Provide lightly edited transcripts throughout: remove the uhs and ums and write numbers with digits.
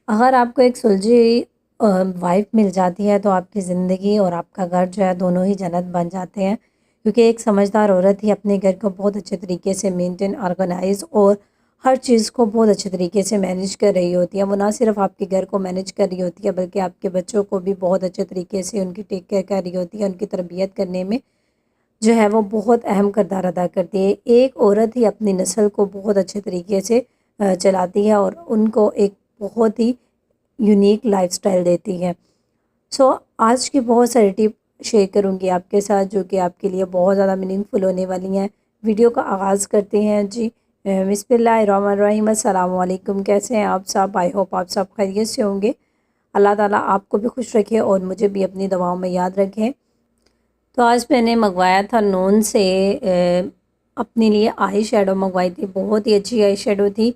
अगर आपको एक सुलझी वाइफ़ मिल जाती है तो आपकी ज़िंदगी और आपका घर जो है दोनों ही जन्नत बन जाते हैं। क्योंकि एक समझदार औरत ही अपने घर को बहुत अच्छे तरीके से मेंटेन, ऑर्गेनाइज़ और हर चीज़ को बहुत अच्छे तरीके से मैनेज कर रही होती है। वो ना सिर्फ़ आपके घर को मैनेज कर रही होती है बल्कि आपके बच्चों को भी बहुत अच्छे तरीके से उनकी टेक केयर कर रही होती है। उनकी तरबियत करने में जो है वो बहुत अहम किरदार अदा करती है। एक औरत ही अपनी नस्ल को बहुत अच्छे तरीके से चलाती है और उनको एक बहुत ही यूनिक लाइफ़स्टाइल देती है। सो आज की बहुत सारी टिप शेयर करूँगी आपके साथ जो कि आपके लिए बहुत ज़्यादा मीनिंगफुल होने वाली हैं। वीडियो का आगाज़ करते हैं जी। बिस्मिल्लाहिर्रहमानिर्रहीम, अस्सलाम वालेकुम। कैसे हैं आप सब? आई होप आप सब खैरियत से होंगे। अल्लाह ताला आपको भी खुश रखे और मुझे भी अपनी दुआओं में याद रखें। तो आज मैंने मंगवाया था नून से अपने लिए आई शेडो मंगवाई थी। बहुत ही अच्छी आई शेडो थी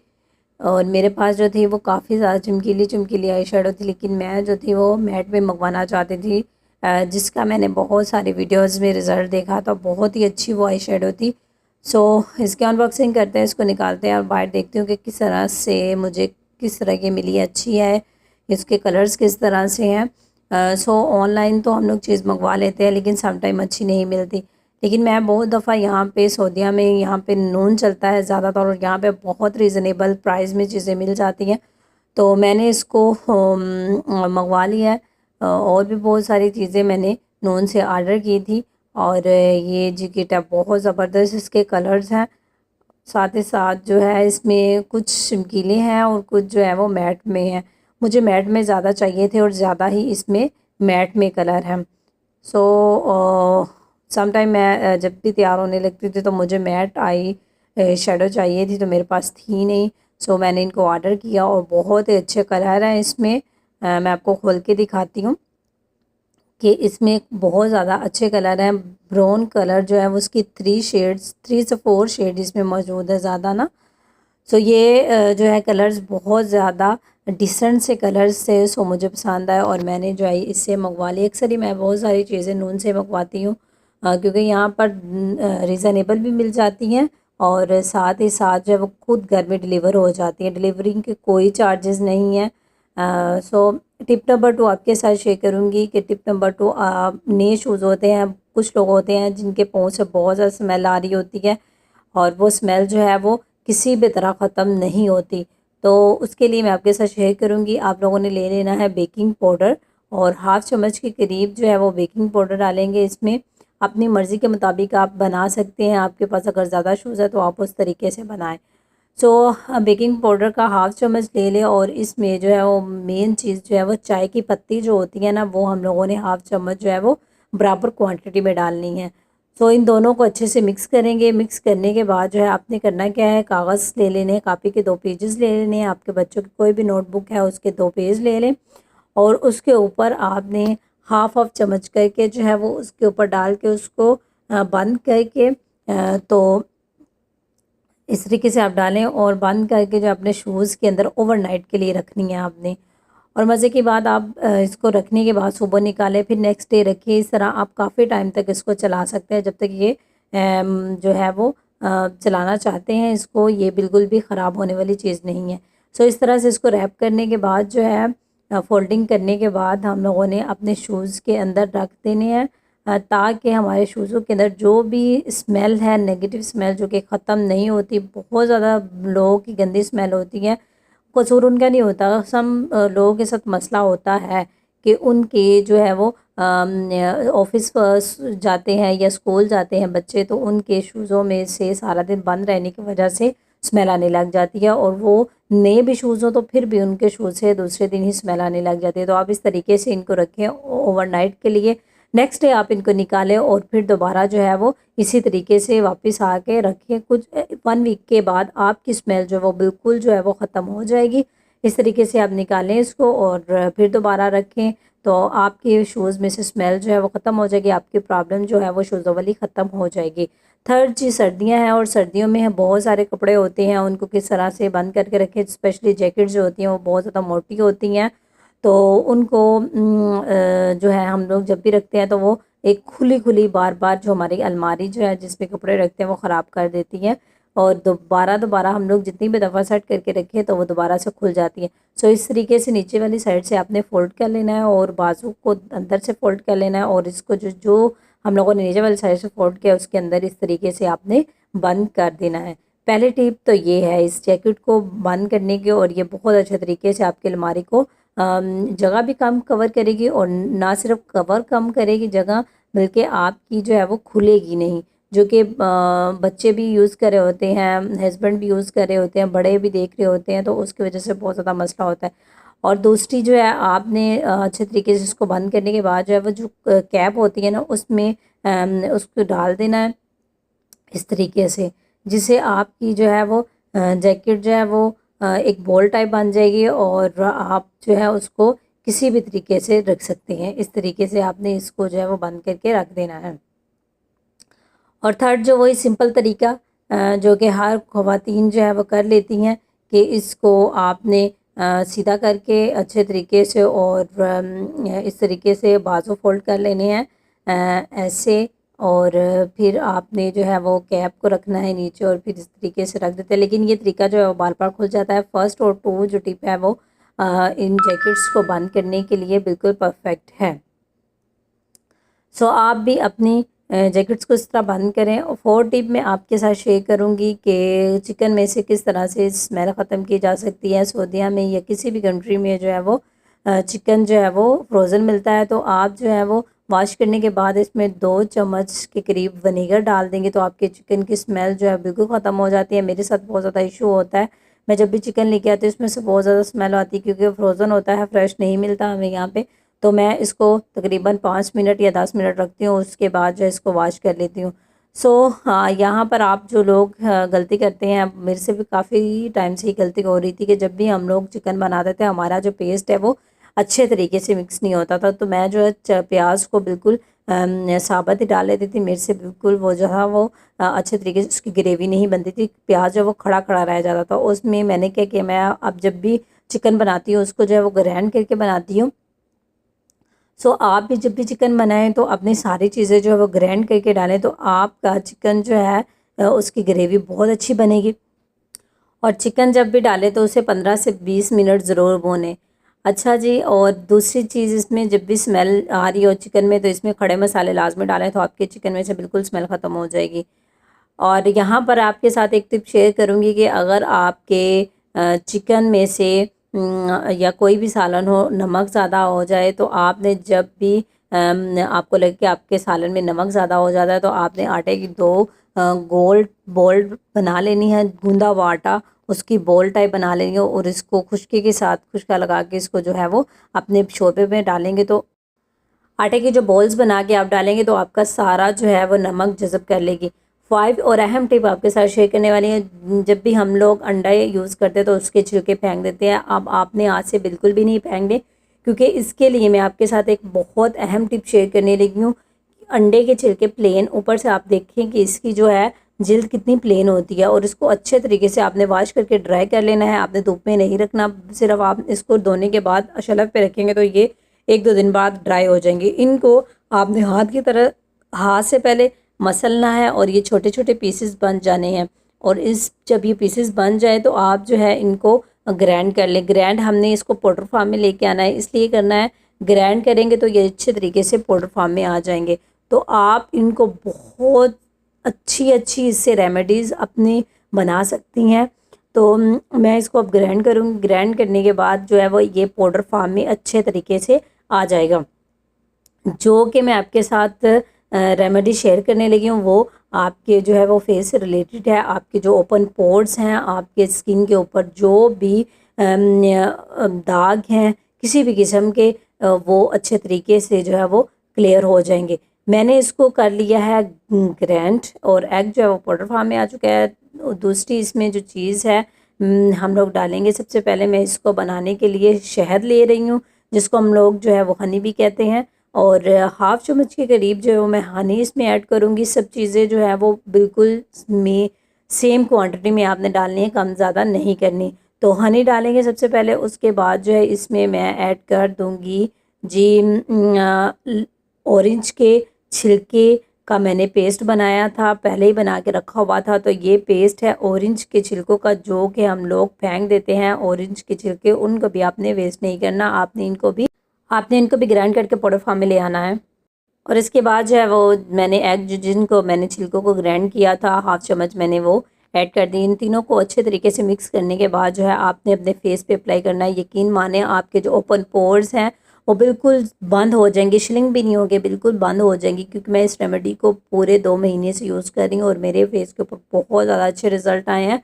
और मेरे पास जो थी वो काफ़ी ज़्यादा चमकीली चमकीली आई शेडो थी, लेकिन मैं जो थी वो मैट में मंगवाना चाहती थी, जिसका मैंने बहुत सारी वीडियोस में रिज़ल्ट देखा तो बहुत ही अच्छी वो आई शेडो थी। सो इसकी अनबॉक्सिंग करते हैं, इसको निकालते हैं और बाहर देखती हूँ कि किस तरह से मुझे किस तरह की मिली, अच्छी है, इसके कलर्स किस तरह से हैं। सो ऑनलाइन तो हम लोग चीज़ मंगवा लेते हैं लेकिन सम टाइम अच्छी नहीं मिलती। लेकिन मैं बहुत दफ़ा यहाँ पे सऊदीया में यहाँ पे नून चलता है ज़्यादातर और यहाँ पे बहुत रीज़नेबल प्राइस में चीज़ें मिल जाती हैं। तो मैंने इसको मंगवा लिया है। और भी बहुत सारी चीज़ें मैंने नून से ऑर्डर की थी और ये जैकेट है बहुत ज़बरदस्त इसके कलर्स हैं। साथ ही साथ जो है इसमें कुछ चमकीले हैं और कुछ जो है वो मैट में हैं। मुझे मैट में ज़्यादा चाहिए थे और ज़्यादा ही इसमें मैट में कलर हैं। सो सम टाइम मैं जब भी तैयार होने लगती थी तो मुझे मैट आई शेडो चाहिए थी तो मेरे पास थी नहीं। सो मैंने इनको ऑर्डर किया और बहुत ही अच्छे कलर हैं इसमें। मैं आपको खोल के दिखाती हूँ कि इसमें बहुत ज़्यादा अच्छे कलर हैं। ब्राउन कलर जो है वो उसकी 3 शेड्स, 3 से 4 शेड इसमें मौजूद है ज़्यादा ना। सो ये जो है कलर्स बहुत ज़्यादा डिसेंट से कलर्स थे, सो मुझे पसंद आया और मैंने जो है इससे मंगवा ली। अक्सर ही मैं बहुत सारी चीज़ें नून से मंगवाती हूँ क्योंकि यहाँ पर रीज़नेबल भी मिल जाती हैं और साथ ही साथ जो है वो खुद घर में डिलीवर हो जाती हैं। डिलीवरिंग के कोई चार्जेस नहीं है। सो टिप नंबर 2 आपके साथ शेयर करूँगी कि टिप नंबर 2, नए शूज़ होते हैं, कुछ लोग होते हैं जिनके पाँव से बहुत ज़्यादा स्मेल आ रही होती है और वो स्मेल जो है वो किसी भी तरह ख़त्म नहीं होती। तो उसके लिए मैं आपके साथ शेयर करूँगी। आप लोगों ने ले लेना है बेकिंग पाउडर और हाफ़ चम्मच के करीब जो है वो बेकिंग पाउडर डालेंगे इसमें। अपनी मर्ज़ी के मुताबिक आप बना सकते हैं। आपके पास अगर ज़्यादा शूज़ है तो आप उस तरीके से बनाएँ। सो बेकिंग पाउडर का हाफ़ चम्मच ले लें और इसमें जो है वो मेन चीज़ जो है वो चाय की पत्ती जो होती है ना, वो हम लोगों ने हाफ़ चम्मच जो है वो बराबर क्वांटिटी में डालनी है। सो इन दोनों को अच्छे से मिक्स करेंगे। मिक्स करने के बाद जो है आपने करना क्या है, कागज़ ले लेने हैं, कापी के 2 पेजेस ले लेने हैं। आपके बच्चों की कोई भी नोटबुक है उसके 2 पेज ले लें और उसके ऊपर आपने हाफ़ चम्मच करके जो है वो उसके ऊपर डाल के उसको बंद करके तो इस तरीके से आप डालें और बंद करके जो अपने शूज़ के अंदर ओवरनाइट के लिए रखनी है आपने। और मज़े की बात, आप इसको रखने के बाद सुबह निकालें फिर नेक्स्ट डे रखिए। इस तरह आप काफ़ी टाइम तक इसको चला सकते हैं जब तक ये जो है वो चलाना चाहते हैं इसको, ये बिल्कुल भी ख़राब होने वाली चीज़ नहीं है। सो इस तरह से इसको रैप करने के बाद जो है फ़ोल्डिंग करने के बाद हम लोगों ने अपने शूज़ के अंदर रख देने हैं ताकि हमारे शूज़ों के अंदर जो भी स्मेल है, नेगेटिव स्मेल जो कि ख़त्म नहीं होती, बहुत ज़्यादा लोगों की गंदी स्मेल होती है, कसूर उनका नहीं होता। सम लोगों के साथ मसला होता है कि उनके जो है वो ऑफ़िस जाते हैं या स्कूल जाते हैं बच्चे, तो उनके शूज़ों में से सारा दिन बंद रहने की वजह से स्मेल आने लग जाती है और वो नए भी शूज़ हों तो फिर भी उनके शूज़ से दूसरे दिन ही स्मेल आने लग जाती है। तो आप इस तरीके से इनको रखें ओवरनाइट के लिए। नेक्स्ट डे आप इनको निकालें और फिर दोबारा जो है वो इसी तरीके से वापस आके रखें। कुछ 1 वीक के बाद आपकी स्मेल जो है वो बिल्कुल जो है वो ख़त्म हो जाएगी। इस तरीके से आप निकालें इसको और फिर दोबारा रखें तो आपके शूज़ में से स्मेल जो है वो ख़त्म हो जाएगी। आपकी प्रॉब्लम जो है वो शूज़ों वाली ख़त्म हो जाएगी। थर्ड चीज़, सर्दियाँ हैं और सर्दियों में बहुत सारे कपड़े होते हैं, उनको किस तरह से बंद करके रखें। स्पेशली जैकेट जो होती हैं वो बहुत ज़्यादा मोटी होती हैं, तो उनको जो है हम लोग जब भी रखते हैं तो वो एक खुली-खुली बार-बार जो हमारी अलमारी जो है जिसमें कपड़े रखते हैं वो ख़राब कर देती है। और दोबारा हम लोग जितनी भी दफ़ा सेट करके रखें तो वो दोबारा से खुल जाती है। सो इस तरीके से नीचे वाली साइड से आपने फ़ोल्ड कर लेना है और बाजू को अंदर से फ़ोल्ड कर लेना है और इसको जो जो हम लोगों ने नीचे वाली साइड से फ़ोल्ड किया उसके अंदर इस तरीके से आपने बंद कर देना है। पहली टिप तो ये है इस जैकेट को बंद करने की, और ये बहुत अच्छे तरीके से आपकी अलमारी को जगह भी कम कवर करेगी, और ना सिर्फ कवर कम करेगी जगह, बल्कि आपकी जो है वो खुलेगी नहीं। जो कि बच्चे भी यूज़ कर रहे होते हैं, हस्बैंड भी यूज़ कर रहे होते हैं, बड़े भी देख रहे होते हैं, तो उसकी वजह से बहुत ज़्यादा मसला होता है। और दूसरी जो है आपने अच्छे तरीके से इसको बंद करने के बाद जो है वो जो कैप होती है ना उसमें उसको डाल देना है इस तरीके से, जिससे आपकी जो है वो जैकेट जो है वो एक बॉल टाइप बन जाएगी, और आप जो है उसको किसी भी तरीके से रख सकते हैं। इस तरीके से आपने इसको जो है वो बंद करके रख देना है। और थर्ड जो वही सिंपल तरीका जो कि हर ख़वातीन जो है वो कर लेती हैं कि इसको आपने सीधा करके अच्छे तरीके से और इस तरीके से बाजू फोल्ड कर लेने हैं ऐसे, और फिर आपने जो है वो कैप को रखना है नीचे और फिर इस तरीके से रख देते हैं। लेकिन ये तरीका जो है वो बार बार खुल जाता है। फर्स्ट और टू जो टिप है वो इन जैकेट्स को बंद करने के लिए बिल्कुल परफेक्ट है। सो आप भी अपनी जैकेट्स को इस तरह बंद करें। और फोर्थ टिप मैं आपके साथ शेयर करूंगी कि चिकन में से किस तरह से स्मेल ख़त्म की जा सकती है। सऊदीया में या किसी भी कंट्री में जो है वो चिकन जो है वो फ्रोज़न मिलता है, तो आप जो है वो वॉश करने के बाद इसमें 2 चम्मच के करीब विनेगर डाल देंगे तो आपके चिकन की स्मेल जो है बिल्कुल ख़त्म हो जाती है। मेरे साथ बहुत ज़्यादा इशू होता है, मैं जब भी चिकन लेके आती हूँ इसमें से बहुत ज़्यादा स्मेल आती है क्योंकि फ्रोज़न होता है, फ्रेश नहीं मिलता हमें यहाँ पे। तो मैं इसको तकरीबन 5 मिनट या 10 मिनट रखती हूँ, उसके बाद जो है इसको वॉश कर लेती हूँ। सो हाँ, यहाँ पर आप जो लोग गलती करते हैं, मेरे से भी काफ़ी टाइम से ही गलती हो रही थी कि जब भी हम लोग चिकन बनाते थे हमारा जो पेस्ट है वो अच्छे तरीके से मिक्स नहीं होता था, तो मैं जो है प्याज को बिल्कुल साबुत ही डाल लेती थी। मेरे से बिल्कुल वो जो है वो अच्छे तरीके से उसकी ग्रेवी नहीं बनती थी, प्याज जो वो खड़ा खड़ा रह जाता था। उसमें मैंने क्या किया, मैं अब जब भी चिकन बनाती हूँ उसको जो है वो ग्राइंड करके बनाती हूँ। सो आप भी जब भी चिकन बनाएं तो अपनी सारी चीज़ें जो है वो ग्राइंड करके डालें, तो आपका चिकन जो है उसकी ग्रेवी बहुत अच्छी बनेगी। और चिकन जब भी डालें तो उसे 15 से 20 मिनट ज़रूर भूनें। अच्छा जी, और दूसरी चीज़ इसमें जब भी स्मेल आ रही हो चिकन में तो इसमें खड़े मसाले लाजमी डालें, तो आपके चिकन में से बिल्कुल स्मेल ख़त्म हो जाएगी। और यहाँ पर आपके साथ एक टिप शेयर करूँगी कि अगर आपके चिकन में से या कोई भी सालन हो नमक ज़्यादा हो जाए, तो आपने जब भी आपको लगे कि आपके सालन में नमक ज़्यादा हो जाता है, तो आपने आटे की 2 गोल बॉल बना लेनी है, गूंदा हुआ आटा उसकी बॉल टाइप बना लेंगे और इसको खुशकी के साथ खुशका लगा के इसको जो है वो अपने शोरबे में डालेंगे, तो आटे की जो बॉल्स बना के आप डालेंगे तो आपका सारा जो है वो नमक जज़ब कर लेगी। 5 और अहम टिप आपके साथ शेयर करने वाली है। जब भी हम लोग अंडा यूज़ करते हैं तो उसके छिलके फेंक देते हैं, अब आपने आज से बिल्कुल भी नहीं फेंकने, क्योंकि इसके लिए मैं आपके साथ एक बहुत अहम टिप शेयर करने लगी हूँ। अंडे के छिलके प्लेन, ऊपर से आप देखें कि इसकी जो है जिल्द कितनी प्लेन होती है, और इसको अच्छे तरीके से आपने वॉश करके ड्राई कर लेना है। आपने धूप में नहीं रखना, सिर्फ आप इसको धोने के बाद शलफ पे रखेंगे तो ये 1-2 दिन बाद ड्राई हो जाएंगे। इनको आपने हाथ से पहले मसलना है और ये छोटे छोटे पीसेस बन जाने हैं, और इस जब ये पीसेस बन जाए तो आप जो है इनको ग्राइंड कर लें। ग्राइंड हमने इसको पाउडर फॉर्म में लेके आना है, इसलिए करना है ग्राइंड करेंगे तो ये अच्छे तरीके से पाउडर फॉर्म में आ जाएंगे। तो आप इनको बहुत अच्छी अच्छी इससे रेमेडीज़ अपनी बना सकती हैं। तो मैं इसको अब ग्राइंड करूँगी, ग्राइंड करने के बाद जो है वो ये पाउडर फॉर्म में अच्छे तरीके से आ जाएगा। जो कि मैं आपके साथ रेमेडी शेयर करने लगी हूँ वो आपके जो है वो फेस से रिलेटेड है। आपके जो ओपन पोर्स हैं, आपके स्किन के ऊपर जो भी दाग हैं किसी भी किस्म के, वो अच्छे तरीके से जो है वो क्लियर हो जाएंगे। मैंने इसको कर लिया है ग्राइंड, और एग जो है वो पाउडर फॉर्म में आ चुका है। दूसरी इसमें जो चीज़ है हम लोग डालेंगे, सबसे पहले मैं इसको बनाने के लिए शहद ले रही हूँ, जिसको हम लोग जो है वो हनी भी कहते हैं, और हाफ़ चम्मच के करीब जो है वो मैं हनी इसमें ऐड करूँगी। सब चीज़ें जो है वो बिल्कुल में सेम क्वांटिटी में आपने डालनी है, कम ज़्यादा नहीं करनी। तो हनी डालेंगे सबसे पहले, उसके बाद जो है इसमें मैं ऐड कर दूँगी जी ऑरेंज के छिलके का मैंने पेस्ट बनाया था, पहले ही बना के रखा हुआ था। तो ये पेस्ट है ऑरेंज के छिलकों का, जो कि हम लोग फेंक देते हैं ऑरेंज के छिलके, उनको भी आपने वेस्ट नहीं करना। आपने इनको भी ग्राइंड करके पाउडर फॉर्म में ले आना है। और इसके बाद जो है वो मैंने एग जिनको मैंने छिलकों को ग्राइंड किया था, हाफ चम्मच मैंने वो ऐड कर दी। इन तीनों को अच्छे तरीके से मिक्स करने के बाद जो है आपने अपने फेस पे अप्लाई करना है। यकीन माने आपके जो ओपन पोर्स हैं वो बिल्कुल बंद हो जाएंगे, शिलिंग भी नहीं होगी, बिल्कुल बंद हो जाएंगी। क्योंकि मैं इस रेमेडी को पूरे 2 महीने से यूज़ कर रही हूँ और मेरे फेस के ऊपर बहुत ज़्यादा अच्छे रिजल्ट आए हैं।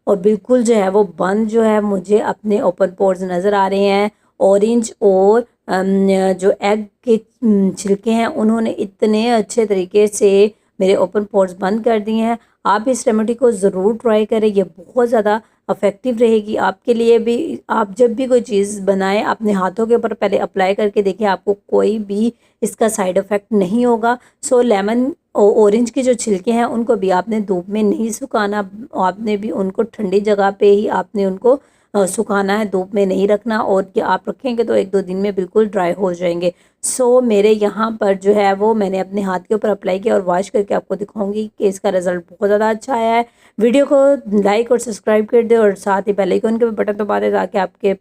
और बिल्कुल जो है वो बंद जो है मुझे अपने ओपन पोर्स नज़र आ रहे हैं। ऑरेंज और जो एग के छिलके हैं उन्होंने इतने अच्छे तरीके से मेरे ओपन पोर्स बंद कर दिए हैं। आप इस रेमेडी को ज़रूर ट्राई करें, ये बहुत ज़्यादा इफ़ेक्टिव रहेगी आपके लिए भी। आप जब भी कोई चीज़ बनाएं अपने हाथों के ऊपर पहले अप्लाई करके देखिए, आपको कोई भी इसका साइड इफ़ेक्ट नहीं होगा। सो लेमन ऑरेंज के जो छिलके हैं उनको भी आपने धूप में नहीं सुखाना, आपने भी उनको ठंडी जगह पे ही आपने उनको सुखाना है, धूप में नहीं रखना। और कि आप रखेंगे तो 1-2 दिन में बिल्कुल ड्राई हो जाएंगे। सो मेरे यहाँ पर जो है वो मैंने अपने हाथ के ऊपर अप्लाई किया और वॉश करके आपको दिखाऊंगी कि इसका रिज़ल्ट बहुत ज़्यादा अच्छा आया है। वीडियो को लाइक और सब्सक्राइब कर दे और साथ ही बेल आइकन के भी बटन दबा दें ताकि आपके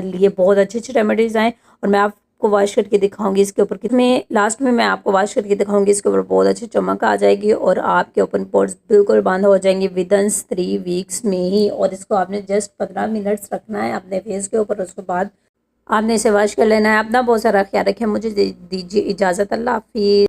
लिए बहुत अच्छी अच्छी रेमेडीज़ आएँ। और मैं आपको वॉश करके दिखाऊंगी इसके ऊपर, कितने लास्ट में मैं आपको वॉश करके दिखाऊंगी, इसके ऊपर बहुत अच्छी चमक आ जाएगी और आपके ओपन पोर्स बिल्कुल बंद हो जाएंगे विदिन 3 वीक्स में ही। और इसको आपने जस्ट 15 मिनट्स रखना है अपने फेस के ऊपर, उसके बाद आपने इसे वॉश कर लेना है। अपना बहुत सारा ख्याल रखें। मुझे दीजिए इजाज़त। अल्लाह हाफिज़।